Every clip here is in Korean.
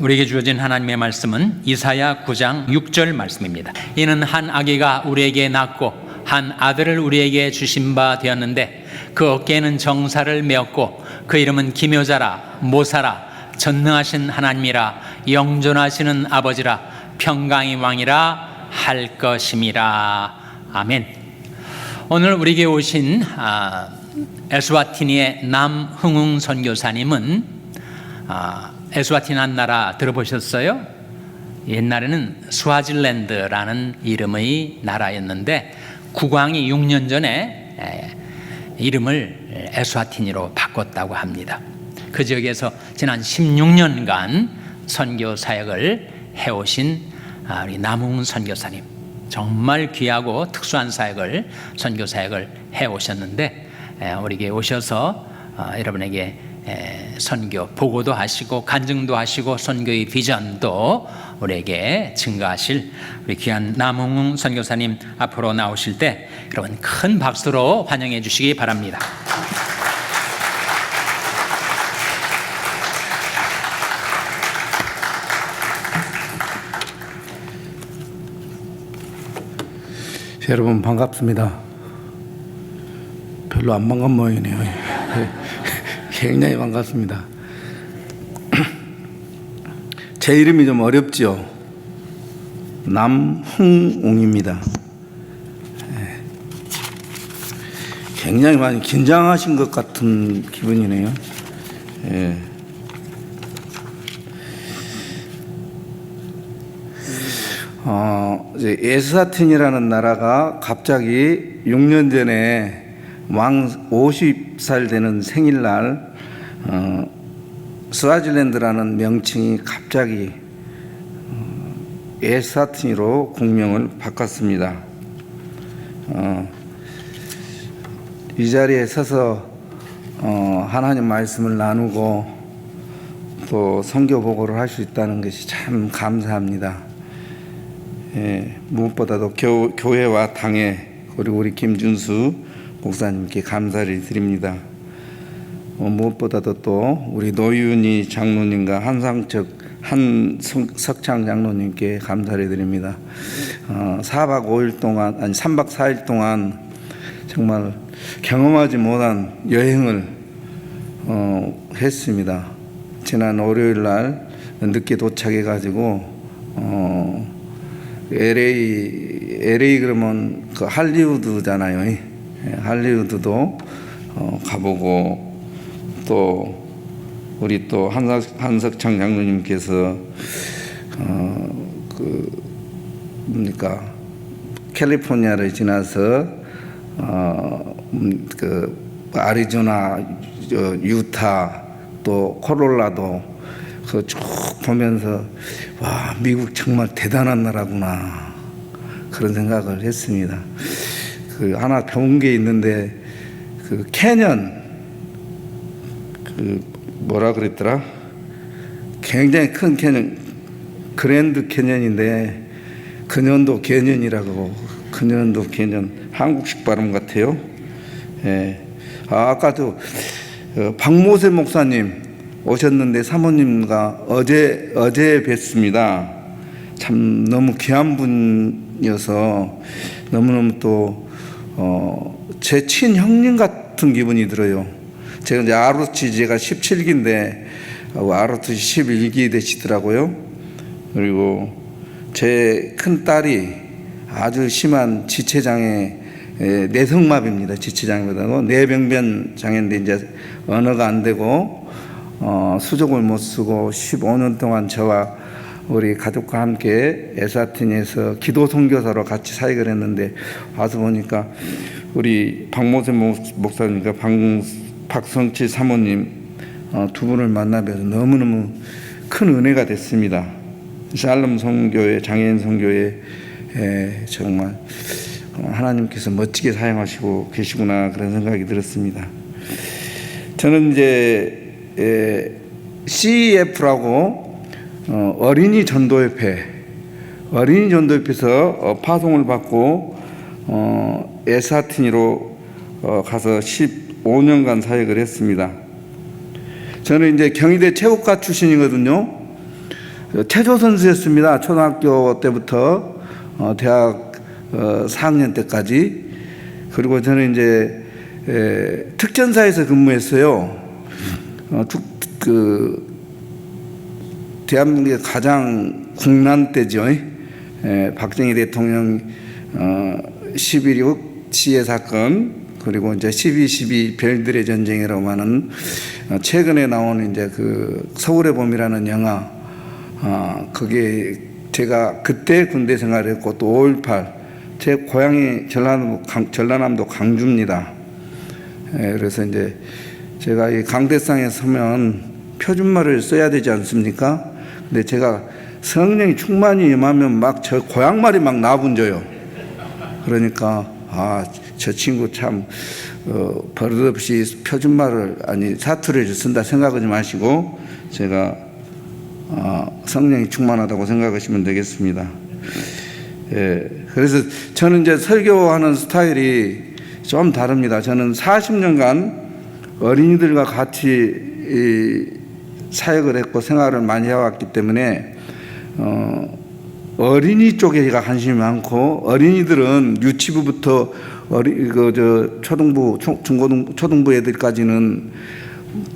우리에게 주어진 하나님의 말씀은 이사야 9장 6절 말씀입니다. 이는 한 아기가 우리에게 낳고 한 아들을 우리에게 주신 바 되었는데 그 어깨에는 정사를 메었고 그 이름은 기묘자라 모사라 전능하신 하나님이라 영존하시는 아버지라 평강의 왕이라 할 것임이라. 아멘. 오늘 우리에게 오신 에스와티니의 남흥웅 선교사님은 에스와티니 한 나라 들어보셨어요? 옛날에는 스와질랜드라는 이름의 나라였는데 국왕이 6년 전에 이름을 에스와티니로 바꿨다고 합니다. 그 지역에서 지난 16년간 선교 사역을 해오신 우리 남흥웅 선교사님, 정말 귀하고 특수한 사역을, 선교 사역을 해오셨는데 우리에게 오셔서 여러분에게 선교 보고도 하시고 간증도 하시고 선교의 비전도 우리에게 증거하실 우리 귀한 남흥웅 선교사님 앞으로 나오실 때 여러분 큰 박수로 환영해 주시기 바랍니다. 여러분 반갑습니다. 별로 안 반갑 모양이네요. 굉장히 반갑습니다. 제 이름이 좀 어렵죠. 남흥웅입니다. 굉장히 많이 긴장하신 것 같은 기분이네요. 에스와티니라는 나라가 갑자기 6년 전에 왕 50살 되는 생일날 스와질랜드라는 명칭이 갑자기 에스와티니로 국명을 바꿨습니다. 이 자리에 서서 하나님 말씀을 나누고 또 선교 보고를 할 수 있다는 것이 참 감사합니다. 무엇보다도 교회와 당회 그리고 우리 김준수 목사님께 감사를 드립니다. 무엇보다도 또 우리 노윤희 장로님과 한석창 장로님께 감사를 드립니다. 4박 5일 동안 아니 3박 4일 동안 정말 경험하지 못한 여행을 했습니다. 지난 월요일 날 늦게 도착해 가지고 LA 그러면 그 할리우드잖아요. 할리우드도 가보고 또 우리 또 한석창 장로님께서 캘리포니아를 지나서 그 아리조나, 유타 또 콜로라도 그 쭉 보면서 와, 미국 정말 대단한 나라구나 그런 생각을 했습니다. 그 하나 배운 게 있는데 그 캐년 그 뭐라 그랬더라? 굉장히 큰 캐년, 그랜드 캐년인데 근현도 캐년이라고. 근현도 캐년, 한국식 발음 같아요. 아까도 박모세 목사님 오셨는데 사모님과 어제 뵀습니다. 참 너무 귀한 분이어서 너무너무 또 제 친형님 같은 기분이 들어요. 제가 이제 아르투시가 17기인데 아르투시 11기 되시더라고요. 그리고 제 큰 딸이 아주 심한 지체장애, 내성마비입니다. 지체장애보다도 뇌병변 장애인데 이제 언어가 안 되고 수족을 못 쓰고 15년 동안 저와 우리 가족과 함께 에스와티니에서 기도 선교사로 같이 사역을 했는데 와서 보니까 우리 박모세 목사님과 박성치 사모님 두 분을 만나뵈서 너무너무 큰 은혜가 됐습니다. 샬롬 선교회, 장애인 선교회 정말 하나님께서 멋지게 사용하시고 계시구나 그런 생각이 들었습니다. 저는 이제 CEF라고 어린이 전도협회에서 파송을 받고 에스와티니로 가서 15년간 사역을 했습니다. 저는 이제 경희대 체육과 출신이거든요. 체조 선수였습니다. 초등학교 때부터 대학 4학년 때까지. 그리고 저는 이제 특전사에서 근무했어요. 대한민국의 가장 국난 때죠. 박정희 대통령 11.26 시해 사건, 그리고 이제 12.12 별들의 전쟁이라고 하는 최근에 나온 이제 그 서울의 봄이라는 영화, 그게 제가 그때 군대 생활했고 또 5.18, 제 고향이 전라남도 강주입니다. 그래서 이제 제가 이 강대상에 서면 표준말을 써야 되지 않습니까? 근데 제가 성령이 충만히 임하면 막 저 고향말이 막 나분져요. 그러니까 저 친구 참 버릇없이 표준말을 사투리를 쓴다 생각하지 마시고 제가 성령이 충만하다고 생각하시면 되겠습니다. 그래서 저는 이제 설교하는 스타일이 좀 다릅니다. 저는 40년간 어린이들과 같이 사역을 했고 생활을 많이 해왔기 때문에 어린이 쪽에 제가 관심이 많고, 어린이들은 유치부부터 초등부, 초등부 애들까지는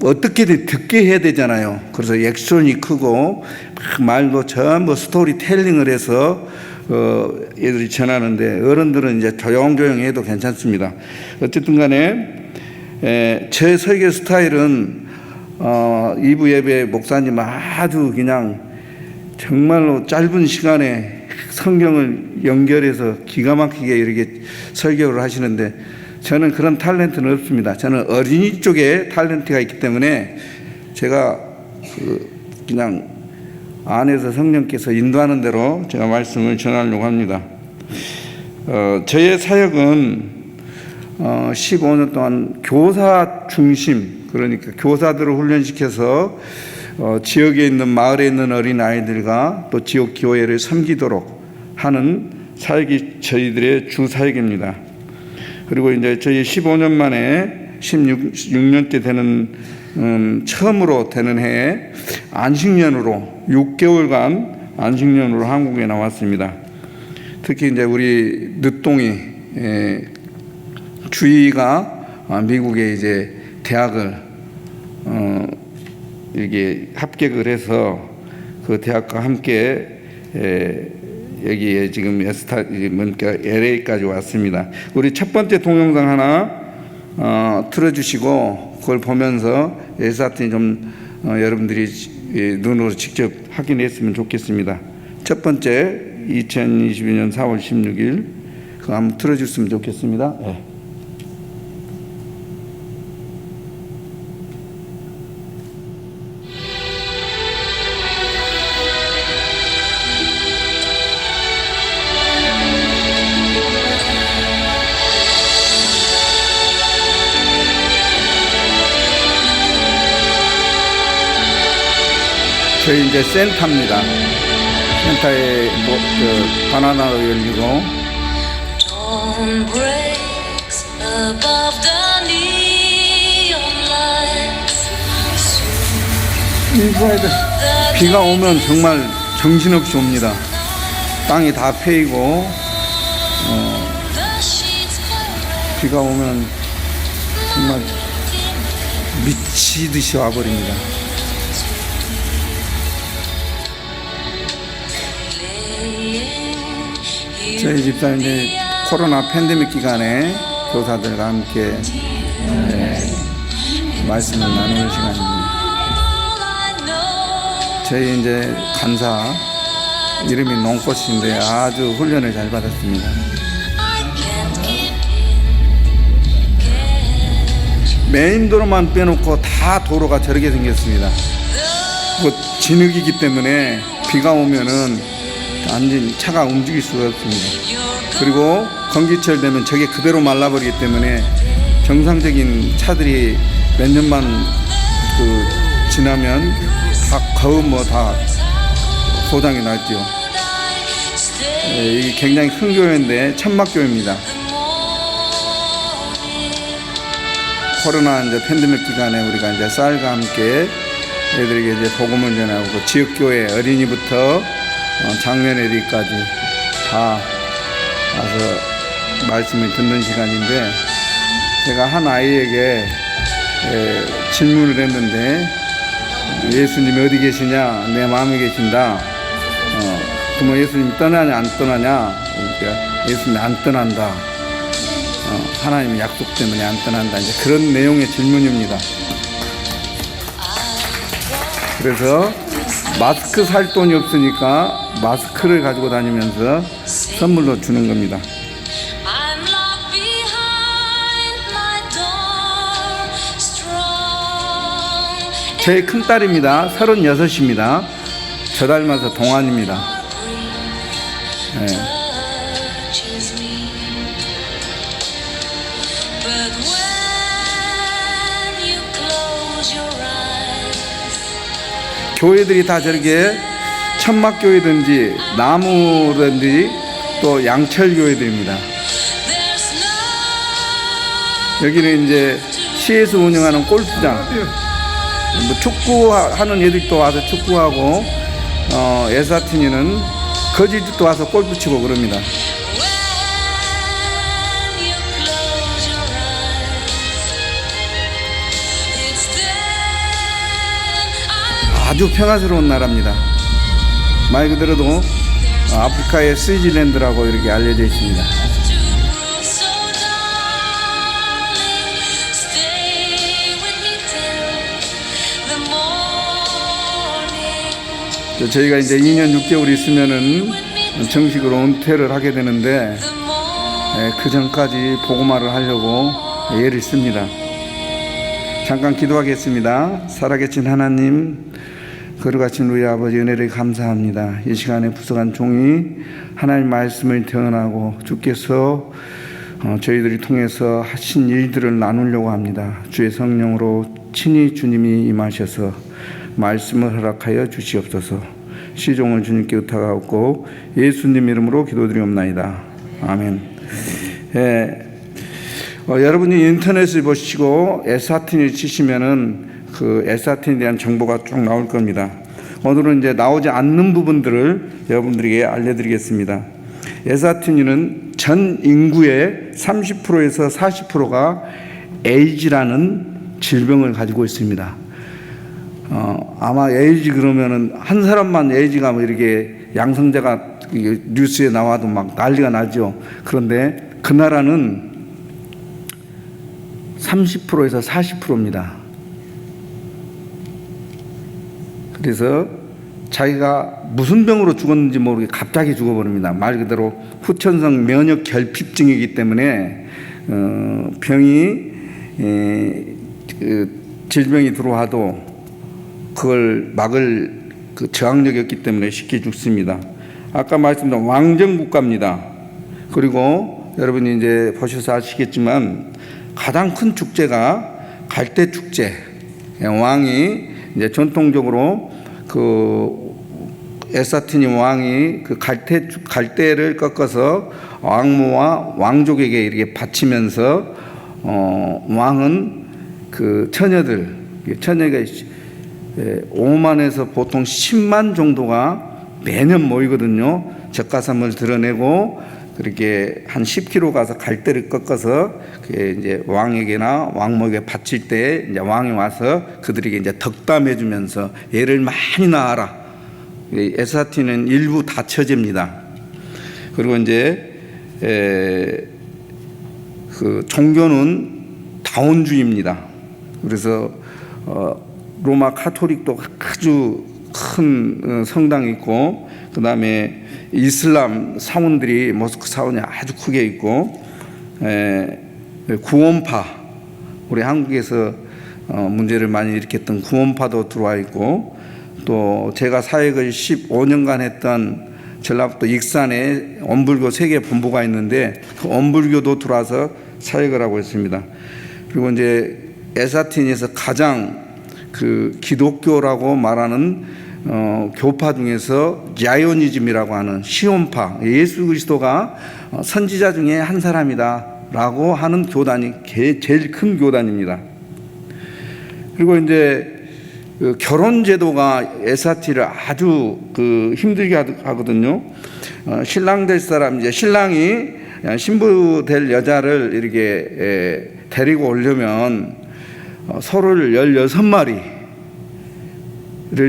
어떻게든 듣게 해야 되잖아요. 그래서 액션이 크고 말도 전부 스토리텔링을 해서 애들이 전하는데, 어른들은 이제 조용조용 해도 괜찮습니다. 어쨌든 간에 제 설교 스타일은 2부 예배 목사님 아주 그냥 정말로 짧은 시간에 성경을 연결해서 기가 막히게 이렇게 설교를 하시는데, 저는 그런 탤런트는 없습니다. 저는 어린이 쪽에 탤런트가 있기 때문에 제가 그냥 안에서 성령께서 인도하는 대로 제가 말씀을 전하려고 합니다. 저의 사역은 15년 동안 교사 중심, 그러니까 교사들을 훈련시켜서 지역에 있는 마을에 있는 어린 아이들과 또 지역 교회를 섬기도록 하는 사역이 저희들의 주 사역입니다. 그리고 이제 저희 15년 만에 16년째 되는 처음으로 되는 해에 안식년으로 6개월간 안식년으로 한국에 나왔습니다. 특히 이제 우리 늦동이 주희가 미국에 이제 대학을 이게 합격을 해서 그 대학과 함께 여기에 지금 LA까지 왔습니다. 우리 첫 번째 동영상 하나 틀어주시고 그걸 보면서 에스타틴 좀 여러분들이 눈으로 직접 확인했으면 좋겠습니다. 첫 번째 2022년 4월 16일 그거 한번 틀어줬으면 좋겠습니다. 네. 저희 이제 센터입니다. 센터에 바나나가 열리고. Dawn breaks above the neon lights. 인도에도 비가 오면 정말 정신없이 옵니다. 땅이 다 패이고 비가 오면 정말 미치듯이 와버립니다. 저희 집사님이 코로나 팬데믹 기간에 교사들과 함께 말씀을 나누는 시간입니다. 저희 이제 간사 이름이 농꽃인데 아주 훈련을 잘 받았습니다. 메인 도로만 빼놓고 다 도로가 저렇게 생겼습니다. 그 진흙이기 때문에 비가 오면은 완전 차가 움직일 수가 없습니다. 그리고 건기철 되면 저게 그대로 말라버리기 때문에 정상적인 차들이 몇 년만 지나면 다 거의 다 고장이 났죠. 이게 굉장히 큰 교회인데 천막교회입니다. 코로나 이제 팬데믹 기간에 우리가 이제 쌀과 함께 애들에게 이제 복음을 전하고 그 지역교회 어린이부터 장년 애들까지 다 와서 말씀을 듣는 시간인데, 제가 한 아이에게 질문을 했는데, 예수님이 어디 계시냐? 내 마음에 계신다. 그러면 예수님이 떠나냐 안 떠나냐? 그러니까 예수님이 안 떠난다. 하나님의 약속 때문에 안 떠난다. 이제 그런 내용의 질문입니다. 그래서 마스크 살 돈이 없으니까 마스크를 가지고 다니면서 선물로 주는 겁니다. 제 큰딸입니다. 36입니다. 저 닮아서 동안입니다. 네. 교회들이 다 저렇게 천막교회든지 나무든지 또 양철교회들입니다. 여기는 이제 시에서 운영하는 골프장, 뭐 축구하는 애들도 와서 축구하고, 에사티니는 거지들도 와서 골프 치고 그럽니다. 아주 평화스러운 나라입니다. 말 그대로도 아프리카의 스위즐랜드라고 이렇게 알려져 있습니다. 저희가 이제 2년 6개월 있으면은 정식으로 은퇴를 하게 되는데, 그 전까지 복음화를 하려고 애를 씁니다. 잠깐 기도하겠습니다. 살아계신 하나님, 거룩하신 우리 아버지 은혜를 감사합니다. 이 시간에 부족한 종이 하나님 말씀을 전하고 주께서 저희들이 통해서 하신 일들을 나누려고 합니다. 주의 성령으로 친히 주님이 임하셔서 말씀을 허락하여 주시옵소서. 시종을 주님께 의탁하옵고 예수님 이름으로 기도드리옵나이다. 아멘. 여러분이 인터넷을 보시고 에사틴을 치시면은 그 에사틴에 대한 정보가 쭉 나올 겁니다. 오늘은 이제 나오지 않는 부분들을 여러분들에게 알려드리겠습니다. 에사틴은 전 인구의 30%에서 40%가 에이즈라는 질병을 가지고 있습니다. 아마 에이즈 그러면은 한 사람만 에이즈가 뭐 이렇게 양성자가 뉴스에 나와도 막 난리가 나죠. 그런데 그 나라는 30%에서 40%입니다. 그래서 자기가 무슨 병으로 죽었는지 모르게 갑자기 죽어버립니다. 말 그대로 후천성 면역 결핍증이기 때문에 질병이 들어와도 그걸 막을 그 저항력이 없기 때문에 쉽게 죽습니다. 아까 말씀드린 왕정국가입니다. 그리고 여러분이 이제 보셔서 아시겠지만 가장 큰 축제가 갈대 축제. 왕이 이제 전통적으로 그 에사티니 왕이 그 갈대를 꺾어서 왕모와 왕족에게 이렇게 바치면서 왕은 그 처녀가 5만에서 보통 10만 정도가 매년 모이거든요. 젖가슴을 드러내고 그렇게 한 10km 가서 갈대를 꺾어서 이제 왕에게나 왕목에 바칠 때 이제 왕이 와서 그들에게 이제 덕담해 주면서 애를 많이 낳아라. 에사티는 일부 다처제입니다. 그리고 이제 그 종교는 다원주의입니다. 그래서 로마 카톨릭도 아주 큰 성당이 있고, 그 다음에 이슬람 사원들이 모스크 사원이 아주 크게 있고, 구원파, 우리 한국에서 문제를 많이 일으켰던 구원파도 들어와 있고, 또 제가 사역을 15년간 했던 전라북도 익산에 엄불교 세계 본부가 있는데 그 엄불교도 들어와서 사역을 하고 있습니다. 그리고 이제 에사틴에서 가장 그 기독교라고 말하는 교파 중에서 자이오니즘이라고 하는 시온파, 예수 그리스도가 선지자 중에 한 사람이다라고 하는 교단이 제일 큰 교단입니다. 그리고 이제 결혼 제도가 에스와티니를 아주 힘들게 하거든요. 신랑 될 사람, 이제 신랑이 신부 될 여자를 이렇게 데리고 오려면 소를 16마리를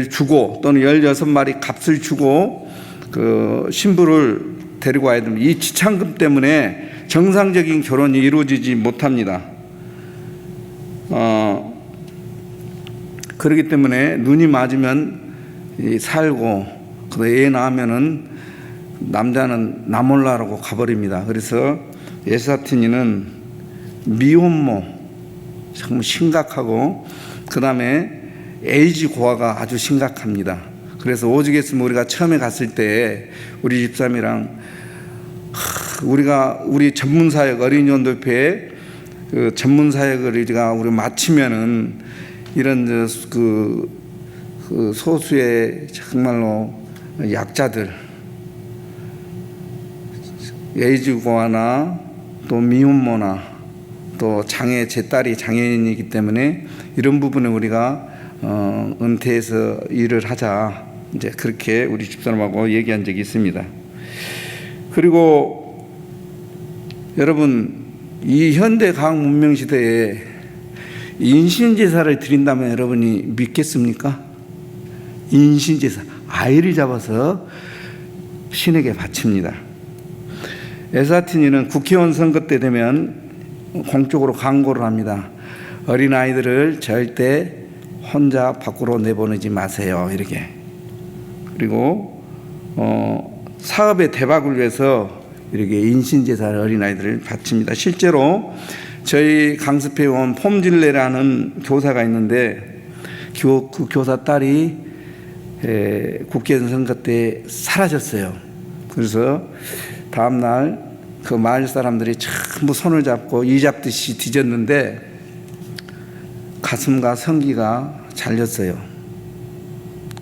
주고, 또는 16마리 값을 주고 그 신부를 데리고 와야 됩니다. 이 지참금 때문에 정상적인 결혼이 이루어지지 못합니다. 그렇기 때문에 눈이 맞으면 살고, 애 낳으면은 남자는 나 몰라라고 가버립니다. 그래서 에스와티니는 미혼모 정말 심각하고, 그 다음에 에이지 고아가 아주 심각합니다. 그래서 오죽했으면 우리가 처음에 갔을 때 우리 집사람이랑 우리 전문사역 어린이연도회에 그 전문사역을 우리가 마치면은 이런 그 소수의 정말로 약자들, 에이즈 고아나 또 미혼모나 또 제 딸이 장애인이기 때문에 이런 부분에 우리가 은퇴해서 일을 하자, 이제 그렇게 우리 집사람하고 얘기한 적이 있습니다. 그리고 여러분, 이 현대 과학 문명 시대에 인신제사를 드린다면 여러분이 믿겠습니까? 인신제사, 아이를 잡아서 신에게 바칩니다. 에스와티니는 국회의원 선거 때 되면 공적으로 광고를 합니다. 어린아이들을 절대 혼자 밖으로 내보내지 마세요, 이렇게. 그리고 사업의 대박을 위해서 이렇게 인신제사를 어린아이들을 바칩니다. 실제로 저희 강습회 온 폼질레라는 교사가 있는데 그 교사 딸이 국회의원 선거 때 사라졌어요. 그래서 다음날 그 마을 사람들이 전부 손을 잡고 이 잡듯이 뒤졌는데 가슴과 성기가 잘렸어요.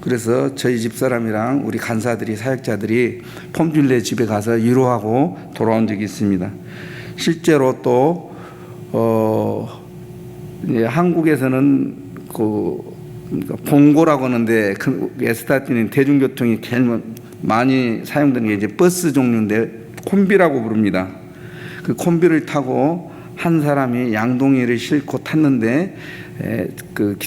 그래서 저희 집사람이랑 우리 간사들이, 사역자들이 폼질레 집에 가서 위로하고 돌아온 적이 있습니다. 실제로 또 한국에서는 봉고라고 하는데 에스와티니는 대중교통이 제일 많이 사용되는 게 이제 버스 종류인데 콤비라고 부릅니다. 그 콤비를 타고 한 사람이 양동이를 싣고 탔는데 그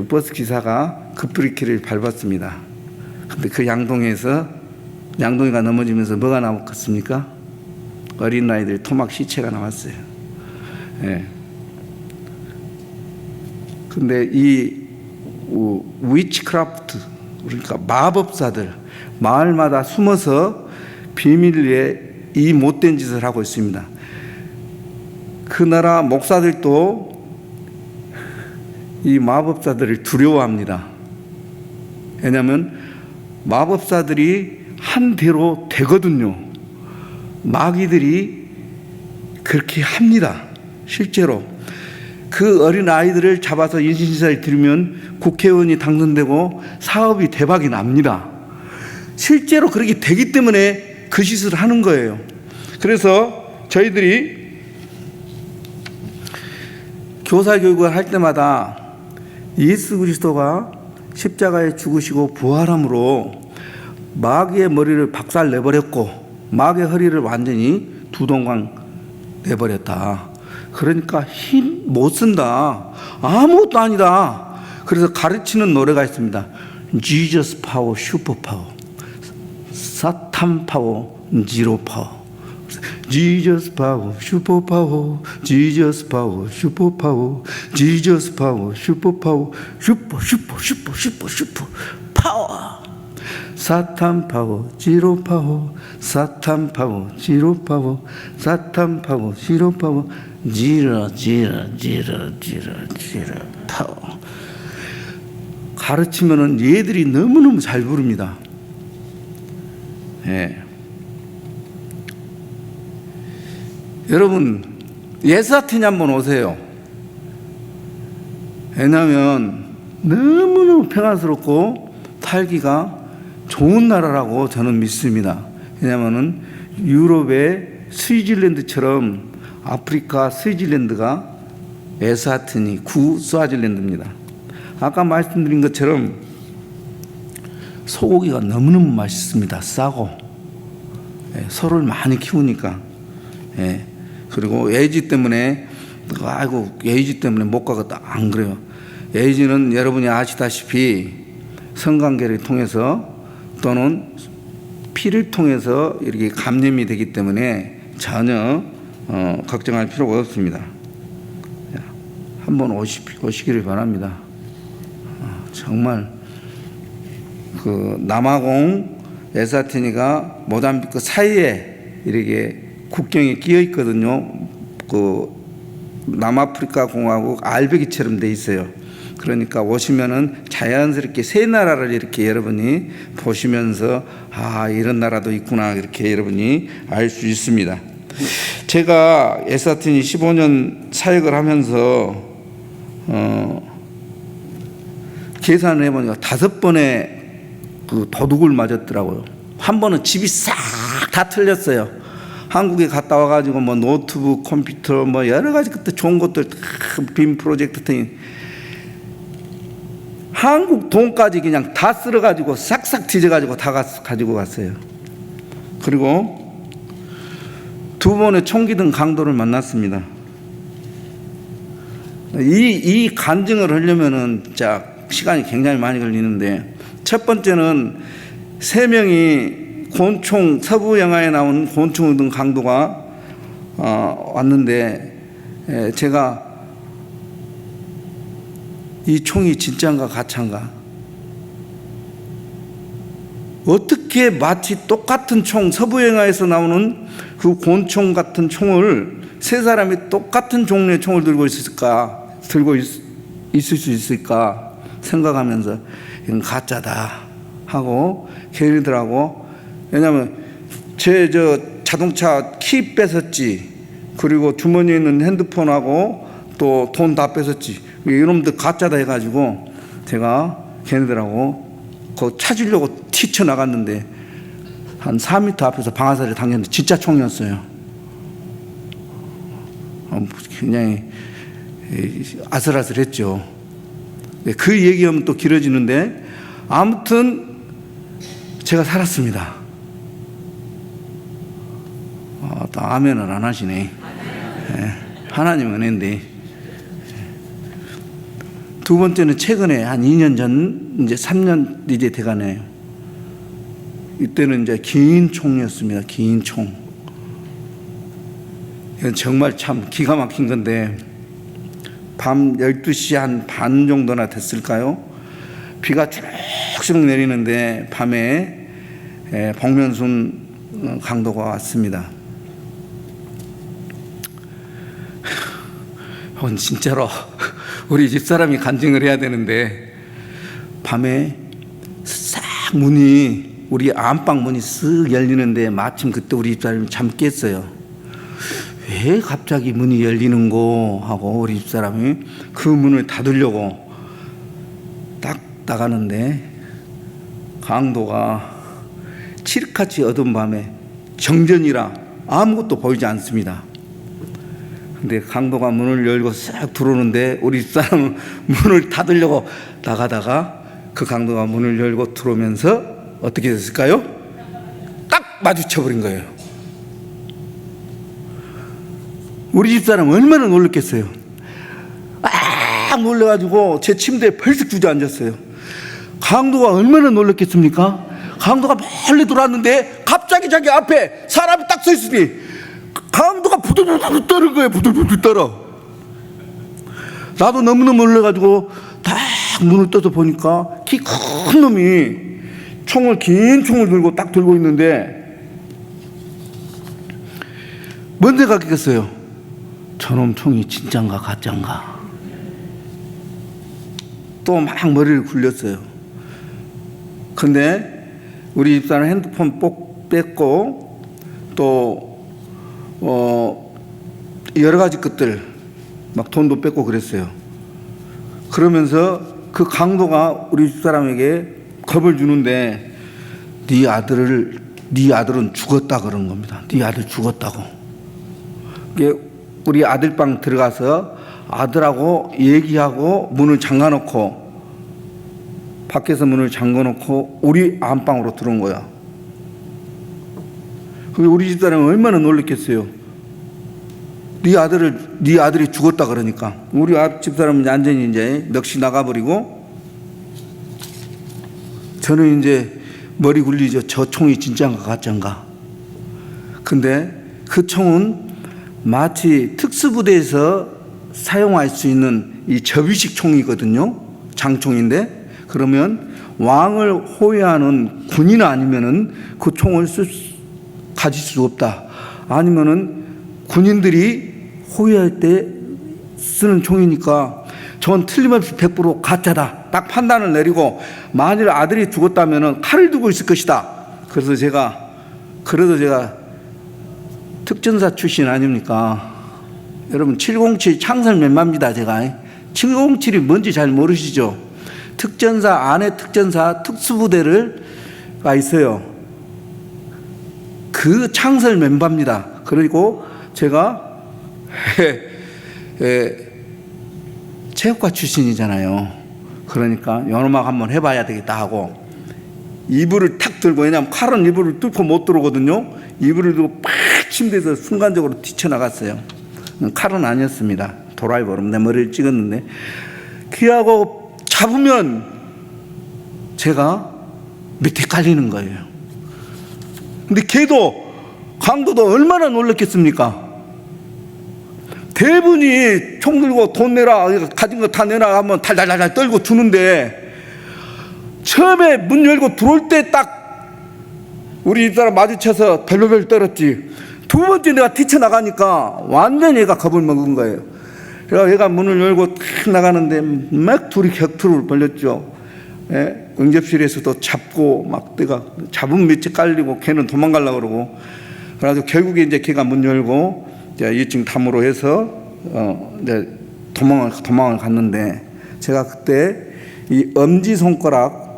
버스 기사가 급브레이크를 밟았습니다. 근데 그 양동이가 넘어지면서 뭐가 나왔겠습니까? 어린아이들 토막 시체가 나왔어요. 예. 근데 이 위치크래프트, 그러니까 마법사들, 마을마다 숨어서 비밀리에 이 못된 짓을 하고 있습니다. 그 나라 목사들도 이 마법사들을 두려워합니다. 왜냐하면 마법사들이 한 대로 되거든요. 마귀들이 그렇게 합니다. 실제로 그 어린 아이들을 잡아서 인신제사를 드리면 국회의원이 당선되고 사업이 대박이 납니다. 실제로 그렇게 되기 때문에 그 짓을 하는 거예요. 그래서 저희들이 교사 교육을 할 때마다 예수 그리스도가 십자가에 죽으시고 부활함으로 마귀의 머리를 박살 내버렸고 마귀의 허리를 완전히 두동강 내버렸다. 그러니까 힘 못 쓴다, 아무것도 아니다. 그래서 가르치는 노래가 있습니다. Jesus 파워, 슈퍼 파워, 사탄 파워, 지로 파워. Jesus 파워, 슈퍼 파워, Jesus 파워, 슈퍼 파워, Jesus 파워, 슈퍼 파워, 슈퍼 파워. 사탄 파워, 지로 파워, 사탄 파워, 지로 파워, 사탄 파워, 지로 파워, 지로 파워. 가르치면은 얘들이 너무너무 잘 부릅니다. 예. 여러분, 에스와티니 한번 오세요. 왜냐하면 너무너무 평안스럽고 살기가 좋은 나라라고 저는 믿습니다. 왜냐하면 유럽의 스위즐랜드처럼 아프리카 스위즐랜드가 에스와티니 구 스와질랜드입니다. 아까 말씀드린 것처럼 소고기가 너무너무 맛있습니다. 싸고. 예, 소를 많이 키우니까. 예, 그리고 예지 때문에, 아이고, 예지 때문에 못 가겠다. 안 그래요. 예지는 여러분이 아시다시피 성관계를 통해서 또는 피를 통해서 이렇게 감염이 되기 때문에 전혀 걱정할 필요가 없습니다. 한번 오시기를 바랍니다. 정말 그 남아공 에스와티니가 모잠비크 사이에 이렇게 국경에 끼어 있거든요. 그 남아프리카 공화국 알배기처럼 돼 있어요. 그러니까 오시면은 자연스럽게 세 나라를 이렇게 여러분이 보시면서 아, 이런 나라도 있구나 이렇게 여러분이 알 수 있습니다. 제가 에스와티니 15년 사역을 하면서 계산을 해보니까 5번의 그 도둑을 맞았더라고요. 한 번은 집이 싹 다 틀렸어요. 한국에 갔다 와가지고 뭐 노트북, 컴퓨터 뭐 여러 가지 그때 좋은 것들 빔 프로젝트 등이 한국 돈까지 그냥 다 쓸어가지고 싹싹 뒤져가지고 다 가지고 갔어요. 그리고 2번의 총기등 강도를 만났습니다. 이 간증을 하려면은 자 시간이 굉장히 많이 걸리는데, 첫 번째는 3명이 곤총, 서부 영화에 나오는 곤충 등 강도가 왔는데 제가 이 총이 진짜인가 가짜인가, 어떻게 마치 똑같은 총, 서부 영화에서 나오는 그 곤총 같은 총을 3사람이 똑같은 종류의 총을 들고 있을 수 있을까 생각하면서 이건 가짜다 하고 걔네들하고, 왜냐하면 제 자동차 키 뺏었지, 그리고 주머니에 있는 핸드폰하고 또 돈 다 뺏었지, 이놈들 가짜다 해가지고 제가 걔네들하고 그거 찾으려고 튀쳐나갔는데 한 4m 앞에서 방아쇠를 당겼는데 진짜 총이었어요. 굉장히 아슬아슬했죠. 그 얘기하면 또 길어지는데 아무튼 제가 살았습니다. 또 아멘을 안 하시네. 하나님 은혜인데. 2번째는 최근에 한 2년 전, 이제 3년 이제 돼가네요. 이때는 이제 긴 총이었습니다. 긴 총. 이건 정말 참 기가 막힌 건데, 밤 12시 한 반 정도나 됐을까요? 비가 쭉쭉 내리는데 밤에 복면순 강도가 왔습니다. 진짜로 우리 집사람이 간증을 해야 되는데, 밤에 싹 문이, 우리 안방 문이 쓱 열리는데 마침 그때 우리 집사람이 잠 깼어요. 왜 갑자기 문이 열리는고 하고 우리 집사람이 그 문을 닫으려고 딱 나가는데 강도가 칠흑같이 어두운 밤에 정전이라 아무것도 보이지 않습니다. 근데 강도가 문을 열고 싹 들어오는데 우리 집사람은 문을 닫으려고 나가다가 그 강도가 문을 열고 들어오면서 어떻게 됐을까요? 딱 마주쳐버린 거예요. 우리 집사람 얼마나 놀랐겠어요. 놀래가지고 제 침대에 벌써 주저앉았어요. 강도가 얼마나 놀랐겠습니까? 강도가 멀리 들어왔는데 갑자기 자기 앞에 사람이 딱 서 있으니 강도가 부들부들 떠는 거예요. 부들부들 떨어. 나도 너무너무 놀래가지고 딱 눈을 떠서 보니까 키 큰 놈이 긴 총을 들고 딱 들고 있는데 뭔데 같겠어요? 저놈 총이 진짠가 가짠가. 또 막 머리를 굴렸어요. 근데 우리 집사람 핸드폰 뺏고 또 여러 가지 것들 막 돈도 뺏고 그랬어요. 그러면서 그 강도가 우리 집사람에게 겁을 주는데 네 아들은 죽었다 그런 겁니다. 네 아들 죽었다고. 우리 아들 방 들어가서 아들하고 얘기하고 문을 잠가놓고 밖에서 문을 잠궈놓고 우리 안방으로 들어온 거야. 그게 우리 집사람이 얼마나 놀랐겠어요. 네 아들이 죽었다 그러니까. 우리 집사람은 완전히 이제 넋이 나가버리고, 저는 이제 머리 굴리죠. 저 총이 진짜인가 가짜인가. 근데 그 총은 마치 특수부대에서 사용할 수 있는 이 접이식 총이거든요. 장총인데, 그러면 왕을 호위하는 군인 아니면은 그 총을 가질 수 없다. 아니면은 군인들이 호위할 때 쓰는 총이니까 전 틀림없이 100% 가짜다. 딱 판단을 내리고, 만일 아들이 죽었다면은 칼을 두고 있을 것이다. 그래서 제가 특전사 출신 아닙니까? 여러분 707 창설 멤버입니다. 제가 707이 뭔지 잘 모르시죠? 특전사 안에 특전사 특수부대가 있어요. 그 창설 멤버입니다. 그리고 제가 체육과 출신이잖아요. 그러니까 연음악 한번 해봐야 되겠다 하고 이불을 탁 들고, 왜냐하면 칼은 이불을 뚫고 못 들어오거든요. 이불을 들고 팍 침대에서 순간적으로 뛰쳐나갔어요. 칼은 아니었습니다. 드라이버로 내 머리를 찍었는데, 귀하고 잡으면 제가 밑에 깔리는 거예요. 근데 걔도 강도도 얼마나 놀랐겠습니까? 대부분이 총 들고 돈 내라, 가진 거 다 내라 하면 달달달 떨고 주는데, 처음에 문 열고 들어올 때 딱 우리 집사람 마주쳐서 별로별 떨었지. 두 번째 내가 뛰쳐나가니까 완전히 얘가 겁을 먹은 거예요. 그래서 얘가 문을 열고 탁 나가는데 막 둘이 격투를 벌였죠. 예? 응접실에서도 잡고 막 내가 잡은 밑에 깔리고 걔는 도망가려고 그러고, 그래서 결국에 이제 걔가 문 열고 이제 2층 탐으로 해서 이제 도망을 갔는데, 제가 그때 이 엄지 손가락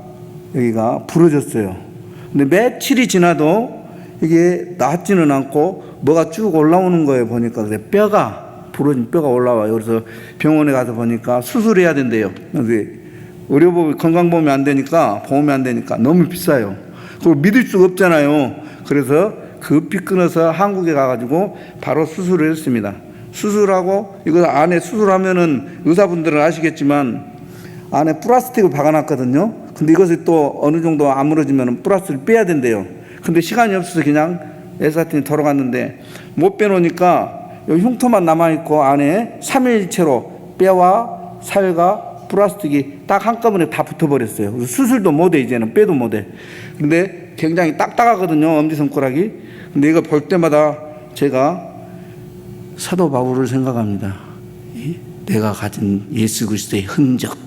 여기가 부러졌어요. 근데 며칠이 지나도 이게 낫지는 않고 뭐가 쭉 올라오는 거예요. 보니까 그래, 부러진 뼈가 올라와요. 그래서 병원에 가서 보니까 수술해야 된대요. 근데 의료보험, 건강보험이 안 되니까, 보험이 안 되니까 너무 비싸요. 그걸 믿을 수가 없잖아요. 그래서 급히 끊어서 한국에 가가지고 바로 수술을 했습니다. 수술하고, 이거 안에 수술하면은 의사분들은 아시겠지만 안에 플라스틱을 박아놨거든요. 근데 이것이 또 어느 정도 아물어지면 플라스틱을 빼야 된대요. 근데 시간이 없어서 그냥 에스타틴이 돌아갔는데, 못 빼놓으니까 여기 흉터만 남아있고 안에 3일체로 뼈와 살과 플라스틱이 딱 한꺼번에 다 붙어버렸어요. 그래서 수술도 못해, 이제는 빼도 못해. 근데 굉장히 딱딱하거든요, 엄지손가락이. 근데 이거 볼 때마다 제가 사도 바울을 생각합니다. 내가 가진 예수 그리스도의 흔적.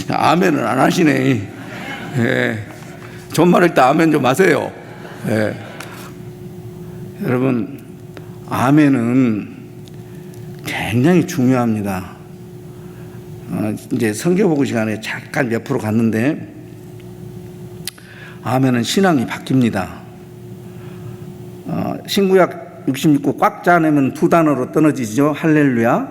아멘은 안 하시네. 예. 존말할 때 아멘 좀 하세요. 예. 여러분, 아멘은 굉장히 중요합니다. 이제 성경 보고 시간에 잠깐 옆으로 갔는데, 아멘은 신앙이 바뀝니다. 신구약 66구 꽉 짜내면 두 단어로 떨어지죠. 할렐루야,